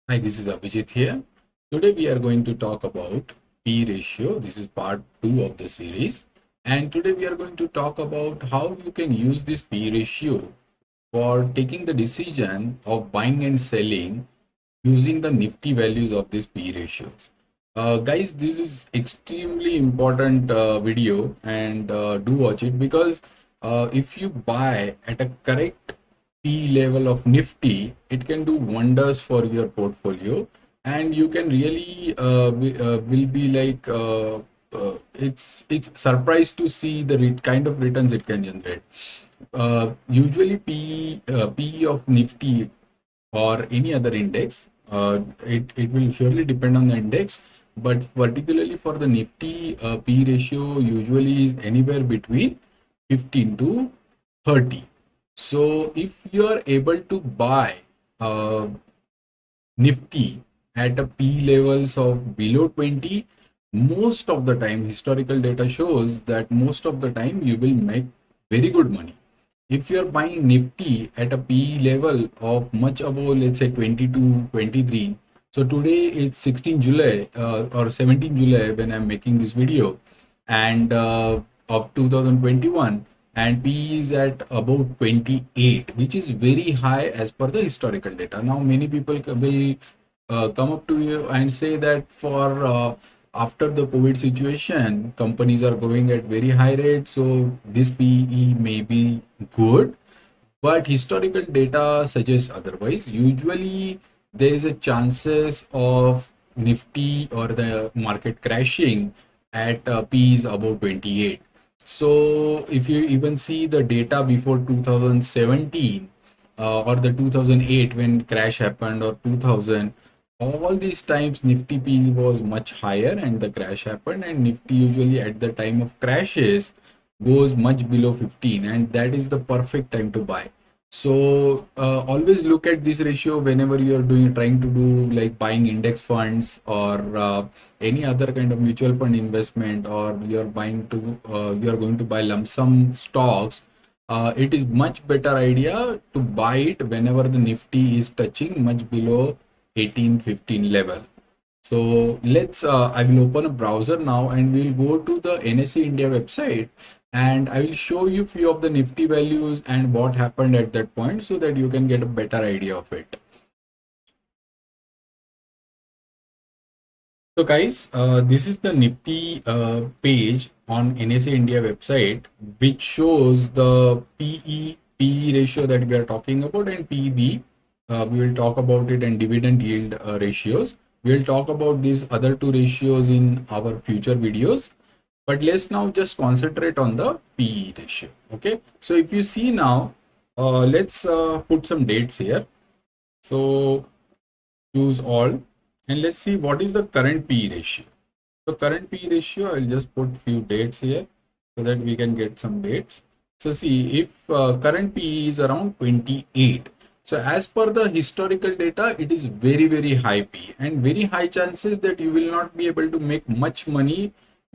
Hi, this is Abhijit here. Today we are going to talk about P ratio. This is part 2 of the series. And today we are going to talk about how you can use this P ratio for taking the decision of buying and selling using the nifty values of these P ratios. Guys, this is extremely important video and do watch it because if you buy at a correct P level of nifty, it can do wonders for your portfolio and you can really will be like it's surprised to see the kind of returns it can generate. Usually P of nifty or any other index. It will surely depend on the index, but particularly for the Nifty, P ratio usually is anywhere between 15 to 30. So if you are able to buy uh, Nifty at a P levels of below 20, most of the time historical data shows that most of the time you will make very good money. If you're buying Nifty at a P level of much above, let's say 22, 23. So today it's 16 July or 17 July when I'm making this video and of 2021, and P is at about 28, which is very high as per the historical data. Now many people will come up to you and say that for after the COVID situation, companies are growing at very high rates, so this PE may be good, but historical data suggests otherwise. Usually, there is a chances of Nifty or the market crashing at P's above 28. So, if you even see the data before 2017 or the 2008 when crash happened or 2000, all these times Nifty P was much higher and the crash happened, and Nifty usually at the time of crashes goes much below 15, and that is the perfect time to buy. So always look at this ratio whenever you are doing trying to do like buying index funds or any other kind of mutual fund investment, or you are going to buy lump sum stocks. It is much better idea to buy it whenever the Nifty is touching much below 18, 15 level. So I will open a browser now and we'll go to the NSE India website, and I will show you few of the Nifty values and what happened at that point so that you can get a better idea of it. So guys, this is the Nifty page on NSE India website, which shows the PE ratio that we are talking about, and PB. We will talk about it, and dividend yield ratios. We will talk about these other two ratios in our future videos. But let's now just concentrate on the PE ratio. Okay. So if you see now, let's put some dates here. So choose all, and let's see what is the current P ratio. So current P ratio, I'll just put few dates here so that we can get some dates. So see, if current P is around 28, so as per the historical data, it is very, very high P, and very high chances that you will not be able to make much money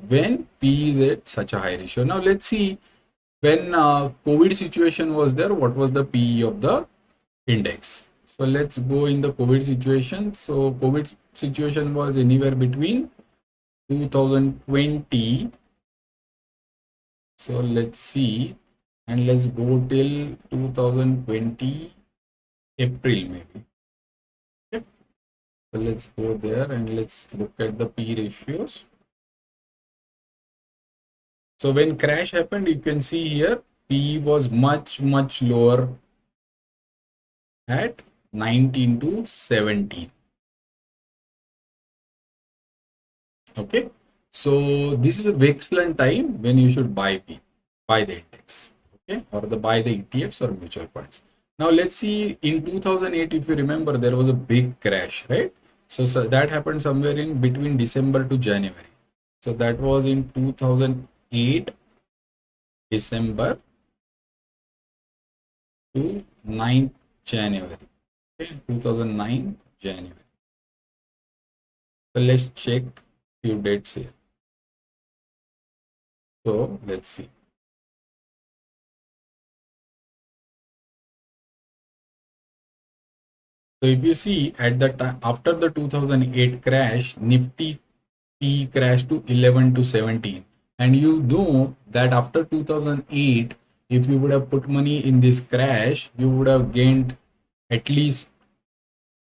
when P is at such a high ratio. Now let's see, when COVID situation was there, what was the PE of the index? So let's go in the COVID situation. So COVID situation was anywhere between 2020. So let's see, and let's go till 2020 April maybe. Okay. So let's go there and let's look at the P ratios. So when crash happened, you can see here P was much lower at 19 to 17. Okay. So this is a excellent time when you should buy the index, okay, or buy the ETFs or mutual funds. Now let's see, in 2008, if you remember, there was a big crash, right? So that happened somewhere in between December to January. So that was in 2008 December to 9th January. Okay, 2009 January. So let's check few dates here. So let's see. So if you see at the time after the 2008 crash, Nifty P crashed to 11 to 17, and you know that after 2008, if you would have put money in this crash, you would have gained at least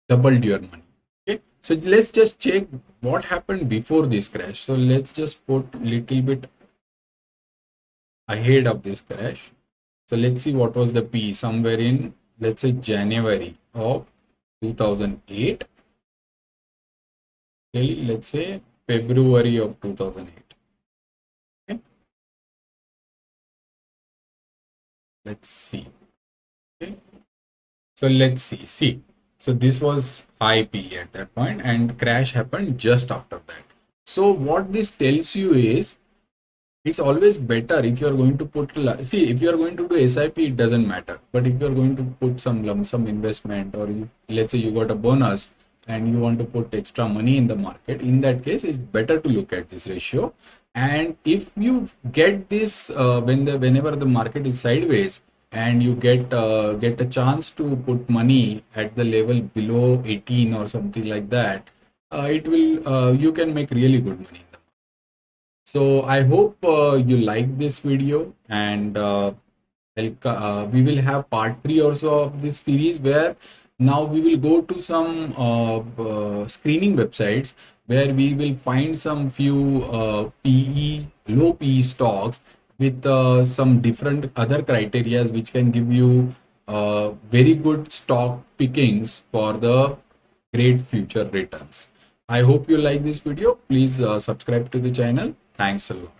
doubled your money. Okay, so let's just check what happened before this crash. So let's just put little bit ahead of this crash. So let's see what was the P somewhere in, let's say, January of 2008 till, let's say, February of 2008. Okay, let's see. Okay, so let's see. So this was high P at that point, and crash happened just after that. So what this tells you is, it's always better if you're going to put, see, if you're going to do SIP, it doesn't matter. But if you're going to put some lump sum investment, or you, let's say you got a bonus and you want to put extra money in the market, in that case, it's better to look at this ratio. And if you get this whenever the market is sideways, and you get a chance to put money at the level below 18 or something like that, it will you can make really good money. So I hope you like this video, and we will have part 3 also of this series, where now we will go to some screening websites where we will find some few PE, low PE stocks with some different other criterias which can give you very good stock pickings for the great future returns. I hope you like this video. Please subscribe to the channel. Thanks a lot.